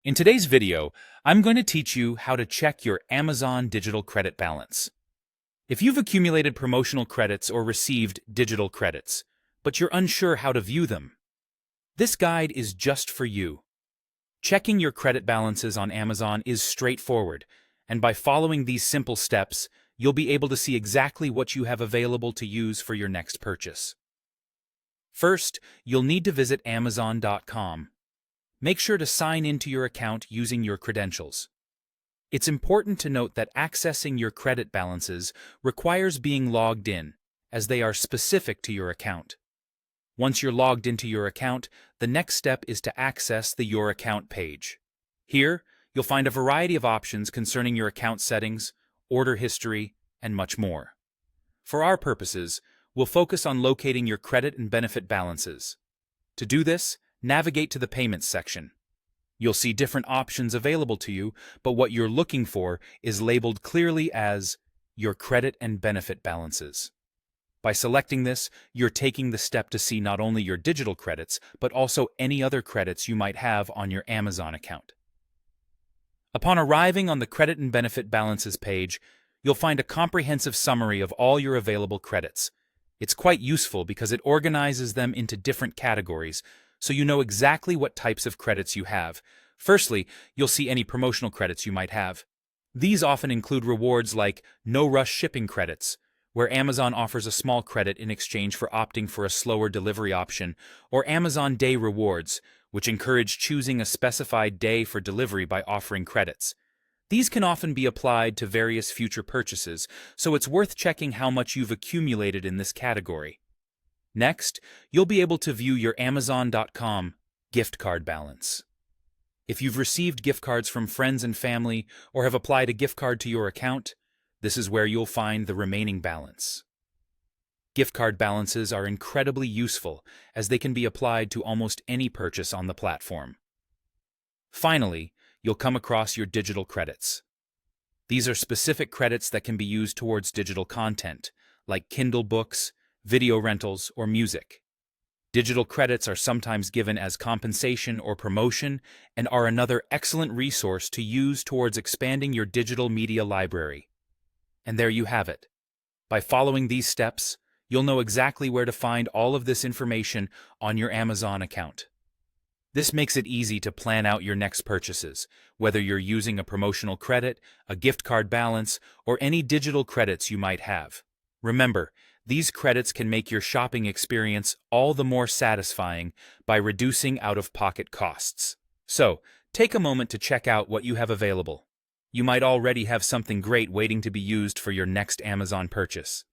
In today's video, I'm going to teach you how to check your Amazon digital credit balance. If you've accumulated promotional credits or received digital credits, but you're unsure how to view them, this guide is just for you. Checking your credit balances on Amazon is straightforward, and by following these simple steps, you'll be able to see exactly what you have available to use for your next purchase. First, you'll need to visit Amazon.com. Make sure to sign into your account using your credentials. It's important to note that accessing your credit balances requires being logged in, as they are specific to your account. Once you're logged into your account, the next step is to access the Your Account page. Here, you'll find a variety of options concerning your account settings, order history, and much more. For our purposes, we'll focus on locating your credit and benefit balances. To do this, navigate to the Payments section. You'll see different options available to you, but what you're looking for is labeled clearly as your credit and benefit balances. By selecting this, you're taking the step to see not only your digital credits, but also any other credits you might have on your Amazon account. Upon arriving on the Credit and Benefit Balances page, you'll find a comprehensive summary of all your available credits. It's quite useful because it organizes them into different categories, so you know exactly what types of credits you have. Firstly, you'll see any promotional credits you might have. These often include rewards like no-rush shipping credits, where Amazon offers a small credit in exchange for opting for a slower delivery option, or Amazon Day rewards, which encourage choosing a specified day for delivery by offering credits. These can often be applied to various future purchases, so it's worth checking how much you've accumulated in this category. Next, you'll be able to view your Amazon.com gift card balance. If you've received gift cards from friends and family or have applied a gift card to your account, this is where you'll find the remaining balance. Gift card balances are incredibly useful as they can be applied to almost any purchase on the platform. Finally, you'll come across your digital credits. These are specific credits that can be used towards digital content, like Kindle books, video rentals, or music. Digital credits are sometimes given as compensation or promotion and are another excellent resource to use towards expanding your digital media library. And there you have it. By following these steps, you'll know exactly where to find all of this information on your Amazon account. This makes it easy to plan out your next purchases, whether you're using a promotional credit, a gift card balance, or any digital credits you might have. Remember, these credits can make your shopping experience all the more satisfying by reducing out-of-pocket costs. So, take a moment to check out what you have available. You might already have something great waiting to be used for your next Amazon purchase.